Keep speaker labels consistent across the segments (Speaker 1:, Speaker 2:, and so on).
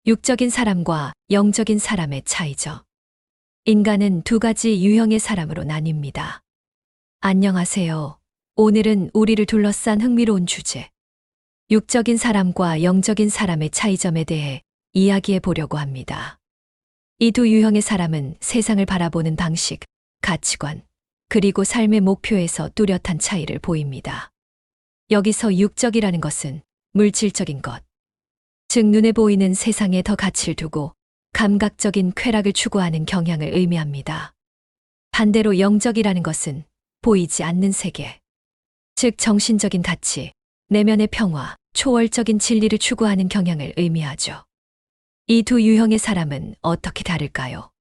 Speaker 1: 육적인 사람과 영적인 사람의 차이죠. 인간은 두 가지 유형의 사람으로 나뉩니다. 안녕하세요. 오늘은 우리를 둘러싼 흥미로운 주제, 육적인 사람과 영적인 사람의 차이점에 대해 이야기해 보려고 합니다. 이 두 유형의 사람은 세상을 바라보는 방식, 가치관, 그리고 삶의 목표에서 뚜렷한 차이를 보입니다. 여기서 육적이라는 것은 물질적인 것, 즉 눈에 보이는 세상에 더 가치를 두고 감각적인 쾌락을 추구하는 경향을 의미합니다. 반대로 영적이라는 것은 보이지 않는 세계, 즉 정신적인 가치, 내면의 평화, 초월적인 진리를 추구하는 경향을 의미하죠. 이 두 유형의 사람은 어떻게 다를까요?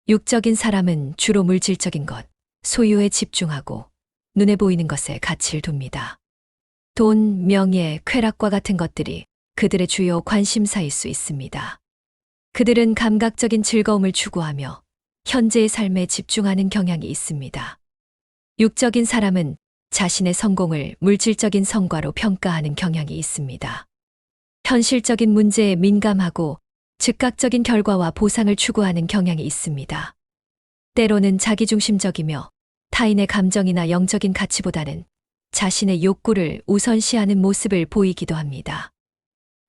Speaker 1: 육적인 사람은 주로 물질적인 것, 소유에 집중하고 눈에 보이는 것에 가치를 둡니다. 돈, 명예, 쾌락과 같은 것들이 그들의 주요 관심사일 수 있습니다. 그들은 감각적인 즐거움을 추구하며 현재의 삶에 집중하는 경향이 있습니다. 육적인 사람은 자신의 성공을 물질적인 성과로 평가하는 경향이 있습니다. 현실적인 문제에 민감하고 즉각적인 결과와 보상을 추구하는 경향이 있습니다. 때로는 자기중심적이며 타인의 감정이나 영적인 가치보다는 자신의 욕구를 우선시하는 모습을 보이기도 합니다.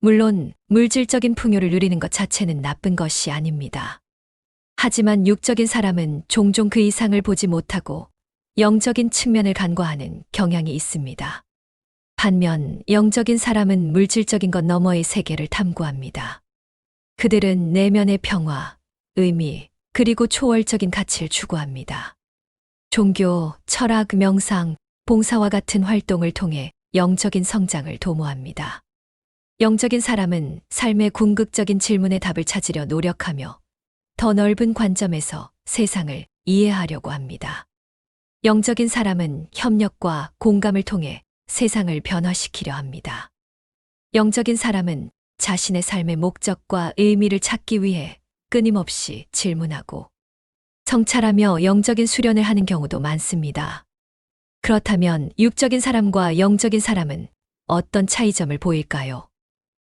Speaker 1: 물론 물질적인 풍요를 누리는 것 자체는 나쁜 것이 아닙니다. 하지만 육적인 사람은 종종 그 이상을 보지 못하고 영적인 측면을 간과하는 경향이 있습니다. 반면 영적인 사람은 물질적인 것 너머의 세계를 탐구합니다. 그들은 내면의 평화, 의미, 그리고 초월적인 가치를 추구합니다. 종교, 철학, 명상, 봉사와 같은 활동을 통해 영적인 성장을 도모합니다. 영적인 사람은 삶의 궁극적인 질문에 답을 찾으려 노력하며 더 넓은 관점에서 세상을 이해하려고 합니다. 영적인 사람은 협력과 공감을 통해 세상을 변화시키려 합니다. 영적인 사람은 자신의 삶의 목적과 의미를 찾기 위해 끊임없이 질문하고 성찰하며 영적인 수련을 하는 경우도 많습니다. 그렇다면 육적인 사람과 영적인 사람은 어떤 차이점을 보일까요?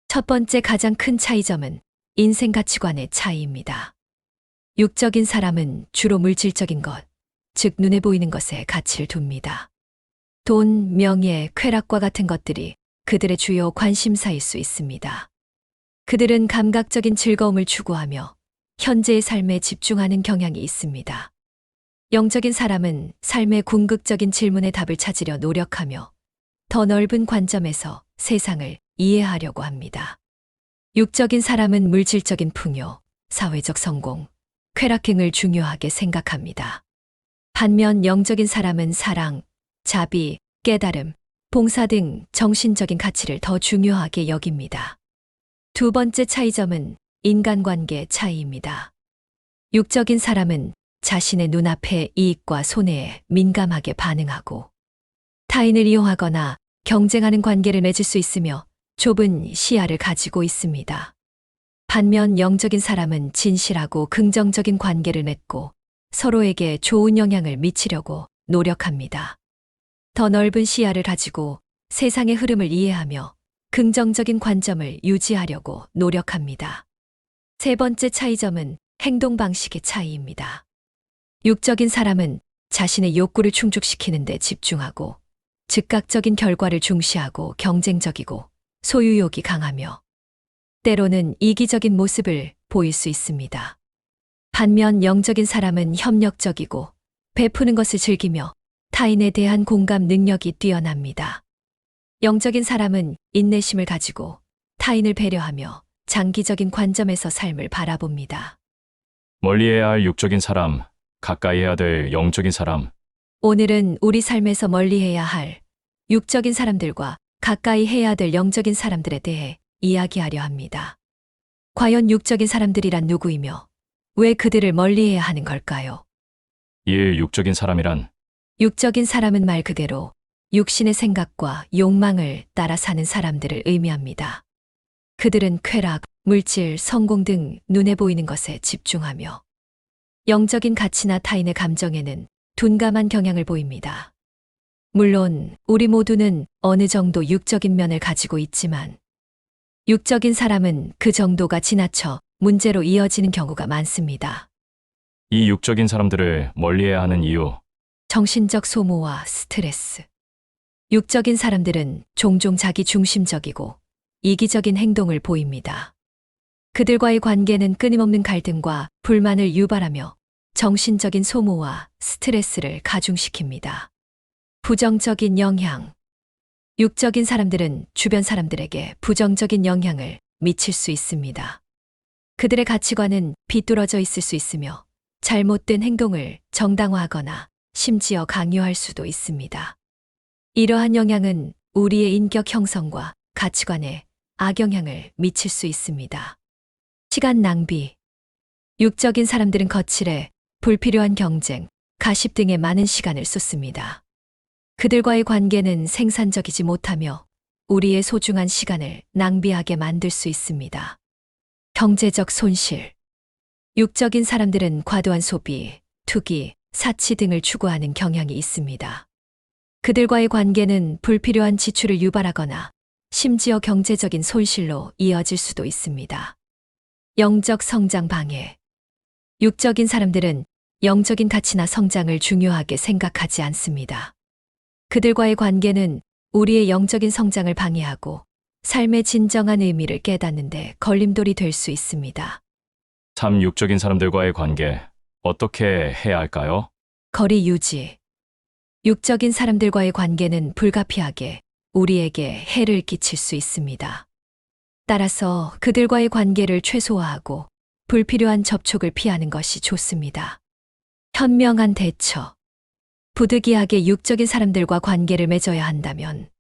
Speaker 1: 첫 번째 가장 큰 차이점은 인생 가치관의 차이입니다. 육적인 사람은 주로 물질적인 것, 즉 눈에 보이는 것에 가치를 둡니다. 돈, 명예, 쾌락과 같은 것들이 그들의 주요 관심사일 수 있습니다. 그들은 감각적인 즐거움을 추구하며 현재의 삶에 집중하는 경향이 있습니다. 영적인 사람은 삶의 궁극적인 질문에 답을 찾으려 노력하며 더 넓은 관점에서 세상을 이해하려고 합니다. 육적인 사람은 물질적인 풍요, 사회적 성공, 쾌락행을 중요하게 생각합니다. 반면 영적인 사람은 사랑, 자비, 깨달음, 봉사 등 정신적인 가치를 더 중요하게 여깁니다. 두 번째 차이점은 인간관계 차이입니다. 육적인 사람은 자신의 눈앞의 이익과 손해에 민감하게 반응하고 타인을 이용하거나 경쟁하는 관계를 맺을 수 있으며 좁은 시야를 가지고 있습니다. 반면 영적인 사람은 진실하고 긍정적인 관계를 맺고 서로에게 좋은 영향을 미치려고 노력합니다. 더 넓은 시야를 가지고 세상의 흐름을 이해하며 긍정적인 관점을 유지하려고 노력합니다. 세 번째 차이점은 행동 방식의 차이입니다. 육적인 사람은 자신의 욕구를 충족시키는 데 집중하고 즉각적인 결과를 중시하고 경쟁적이고 소유욕이 강하며 때로는 이기적인 모습을 보일 수 있습니다. 반면 영적인 사람은 협력적이고 베푸는 것을 즐기며 타인에 대한 공감 능력이 뛰어납니다. 영적인 사람은 인내심을 가지고 타인을 배려하며 장기적인 관점에서 삶을 바라봅니다.
Speaker 2: 멀리해야 할 육적인 사람, 가까이 해야 될 영적인 사람.
Speaker 1: 오늘은 우리 삶에서 멀리해야 할 육적인 사람들과 가까이 해야 될 영적인 사람들에 대해 이야기하려 합니다. 과연 육적인 사람들이란 누구이며 왜 그들을 멀리해야 하는 걸까요?
Speaker 2: 이 육적인 사람이란
Speaker 1: 육적인 사람은 말 그대로 육신의 생각과 욕망을 따라 사는 사람들을 의미합니다. 그들은 쾌락, 물질, 성공 등 눈에 보이는 것에 집중하며 영적인 가치나 타인의 감정에는 둔감한 경향을 보입니다. 물론 우리 모두는 어느 정도 육적인 면을 가지고 있지만 육적인 사람은 그 정도가 지나쳐 문제로 이어지는 경우가 많습니다.
Speaker 2: 이 육적인 사람들을 멀리해야 하는 이유,
Speaker 1: 정신적 소모와 스트레스. 육적인 사람들은 종종 자기 중심적이고 이기적인 행동을 보입니다. 그들과의 관계는 끊임없는 갈등과 불만을 유발하며 정신적인 소모와 스트레스를 가중시킵니다. 부정적인 영향. 육적인 사람들은 주변 사람들에게 부정적인 영향을 미칠 수 있습니다. 그들의 가치관은 비뚤어져 있을 수 있으며 잘못된 행동을 정당화하거나 심지어 강요할 수도 있습니다. 이러한 영향은 우리의 인격 형성과 가치관에 악영향을 미칠 수 있습니다. 시간 낭비. 육적인 사람들은 거칠에 불필요한 경쟁, 가십 등에 많은 시간을 쏟습니다. 그들과의 관계는 생산적이지 못하며 우리의 소중한 시간을 낭비하게 만들 수 있습니다. 경제적 손실. 육적인 사람들은 과도한 소비, 투기, 사치 등을 추구하는 경향이 있습니다. 그들과의 관계는 불필요한 지출을 유발하거나 심지어 경제적인 손실로 이어질 수도 있습니다. 영적 성장 방해. 육적인 사람들은 영적인 가치나 성장을 중요하게 생각하지 않습니다. 그들과의 관계는 우리의 영적인 성장을 방해하고 삶의 진정한 의미를 깨닫는데 걸림돌이 될 수 있습니다.
Speaker 2: 참 육적인 사람들과의 관계, 어떻게 해야 할까요?
Speaker 1: 거리 유지. 육적인 사람들과의 관계는 불가피하게 우리에게 해를 끼칠 수 있습니다. 따라서 그들과의 관계를 최소화하고 불필요한 접촉을 피하는 것이 좋습니다. 현명한 대처. 부득이하게 육적인 사람들과 관계를 맺어야 한다면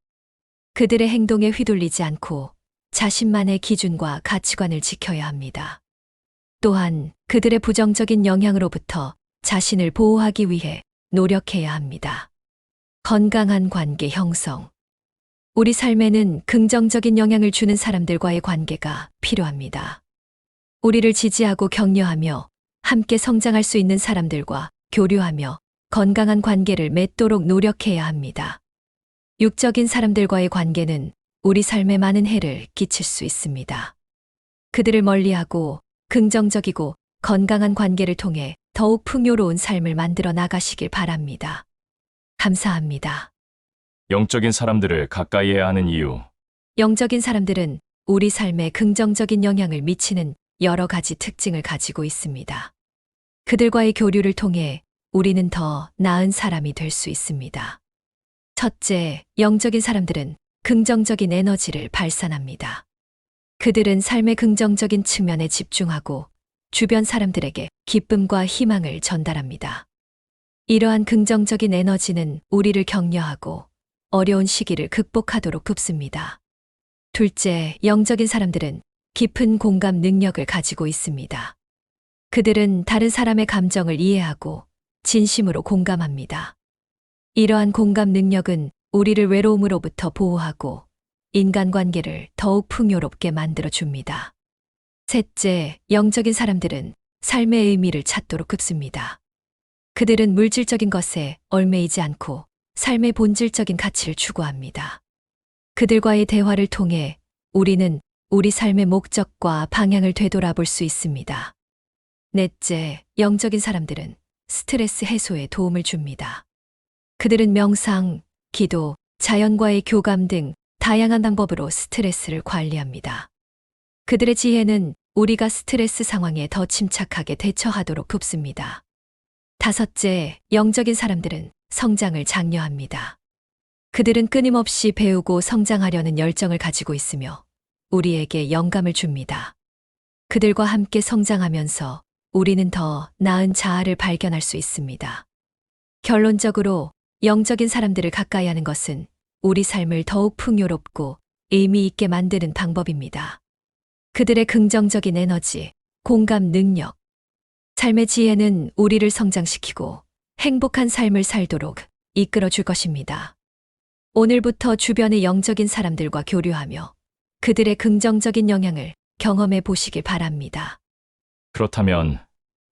Speaker 1: 그들의 행동에 휘둘리지 않고 자신만의 기준과 가치관을 지켜야 합니다. 또한 그들의 부정적인 영향으로부터 자신을 보호하기 위해 노력해야 합니다. 건강한 관계 형성. 우리 삶에는 긍정적인 영향을 주는 사람들과의 관계가 필요합니다. 우리를 지지하고 격려하며 함께 성장할 수 있는 사람들과 교류하며 건강한 관계를 맺도록 노력해야 합니다. 육적인 사람들과의 관계는 우리 삶에 많은 해를 끼칠 수 있습니다. 그들을 멀리하고 긍정적이고 건강한 관계를 통해 더욱 풍요로운 삶을 만들어 나가시길 바랍니다. 감사합니다.
Speaker 2: 영적인 사람들을 가까이 해야 하는 이유,
Speaker 1: 영적인 사람들은 우리 삶에 긍정적인 영향을 미치는 여러 가지 특징을 가지고 있습니다. 그들과의 교류를 통해 우리는 더 나은 사람이 될 수 있습니다. 첫째, 영적인 사람들은 긍정적인 에너지를 발산합니다. 그들은 삶의 긍정적인 측면에 집중하고 주변 사람들에게 기쁨과 희망을 전달합니다. 이러한 긍정적인 에너지는 우리를 격려하고 어려운 시기를 극복하도록 돕습니다. 둘째, 영적인 사람들은 깊은 공감 능력을 가지고 있습니다. 그들은 다른 사람의 감정을 이해하고 진심으로 공감합니다. 이러한 공감 능력은 우리를 외로움으로부터 보호하고 인간관계를 더욱 풍요롭게 만들어줍니다. 셋째, 영적인 사람들은 삶의 의미를 찾도록 급습니다. 그들은 물질적인 것에 얽매이지 않고 삶의 본질적인 가치를 추구합니다. 그들과의 대화를 통해 우리는 우리 삶의 목적과 방향을 되돌아볼 수 있습니다. 넷째, 영적인 사람들은 스트레스 해소에 도움을 줍니다. 그들은 명상, 기도, 자연과의 교감 등 다양한 방법으로 스트레스를 관리합니다. 그들의 지혜는 우리가 스트레스 상황에 더 침착하게 대처하도록 돕습니다. 다섯째, 영적인 사람들은 성장을 장려합니다. 그들은 끊임없이 배우고 성장하려는 열정을 가지고 있으며 우리에게 영감을 줍니다. 그들과 함께 성장하면서 우리는 더 나은 자아를 발견할 수 있습니다. 결론적으로 영적인 사람들을 가까이 하는 것은 우리 삶을 더욱 풍요롭고 의미 있게 만드는 방법입니다. 그들의 긍정적인 에너지, 공감 능력, 삶의 지혜는 우리를 성장시키고 행복한 삶을 살도록 이끌어 줄 것입니다. 오늘부터 주변의 영적인 사람들과 교류하며 그들의 긍정적인 영향을 경험해 보시길 바랍니다.
Speaker 2: 그렇다면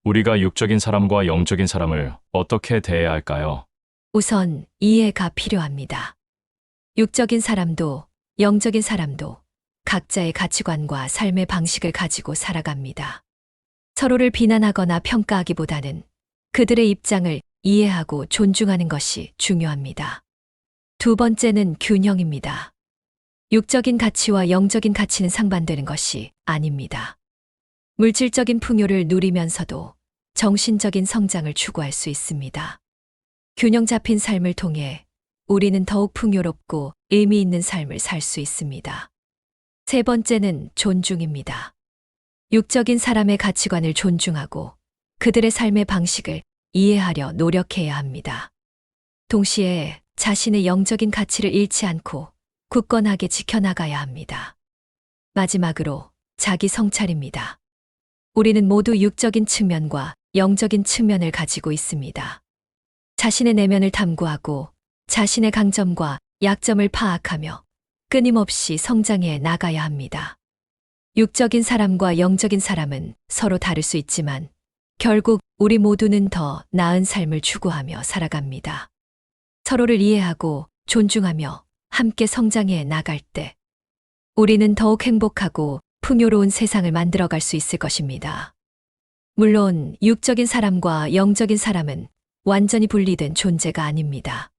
Speaker 2: 우리가 육적인 사람과 영적인 사람을 어떻게 대해야 할까요?
Speaker 1: 우선 이해가 필요합니다. 육적인 사람도 영적인 사람도 각자의 가치관과 삶의 방식을 가지고 살아갑니다. 서로를 비난하거나 평가하기보다는 그들의 입장을 이해하고 존중하는 것이 중요합니다. 두 번째는 균형입니다. 육적인 가치와 영적인 가치는 상반되는 것이 아닙니다. 물질적인 풍요를 누리면서도 정신적인 성장을 추구할 수 있습니다. 균형 잡힌 삶을 통해 우리는 더욱 풍요롭고 의미 있는 삶을 살 수 있습니다. 세 번째는 존중입니다. 육적인 사람의 가치관을 존중하고 그들의 삶의 방식을 이해하려 노력해야 합니다. 동시에 자신의 영적인 가치를 잃지 않고 굳건하게 지켜나가야 합니다. 마지막으로 자기 성찰입니다. 우리는 모두 육적인 측면과 영적인 측면을 가지고 있습니다. 자신의 내면을 탐구하고 자신의 강점과 약점을 파악하며 끊임없이 성장해 나가야 합니다. 육적인 사람과 영적인 사람은 서로 다를 수 있지만 결국 우리 모두는 더 나은 삶을 추구하며 살아갑니다. 서로를 이해하고 존중하며 함께 성장해 나갈 때 우리는 더욱 행복하고 풍요로운 세상을 만들어갈 수 있을 것입니다. 물론 육적인 사람과 영적인 사람은 완전히 분리된 존재가 아닙니다.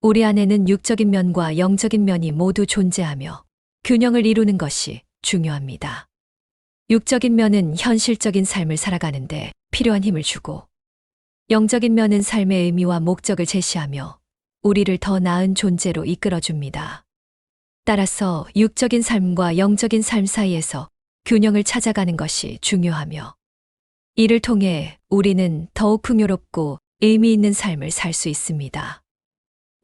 Speaker 1: 우리 안에는 육적인 면과 영적인 면이 모두 존재하며 균형을 이루는 것이 중요합니다. 육적인 면은 현실적인 삶을 살아가는데 필요한 힘을 주고, 영적인 면은 삶의 의미와 목적을 제시하며 우리를 더 나은 존재로 이끌어줍니다. 따라서 육적인 삶과 영적인 삶 사이에서 균형을 찾아가는 것이 중요하며, 이를 통해 우리는 더욱 풍요롭고 의미 있는 삶을 살 수 있습니다.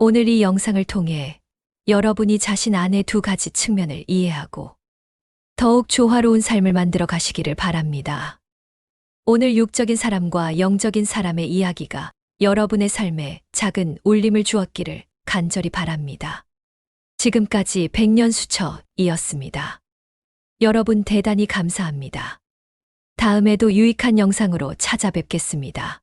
Speaker 1: 오늘 이 영상을 통해 여러분이 자신 안의 두 가지 측면을 이해하고 더욱 조화로운 삶을 만들어 가시기를 바랍니다. 오늘 육적인 사람과 영적인 사람의 이야기가 여러분의 삶에 작은 울림을 주었기를 간절히 바랍니다. 지금까지 백년수처이었습니다. 여러분 대단히 감사합니다. 다음에도 유익한 영상으로 찾아뵙겠습니다.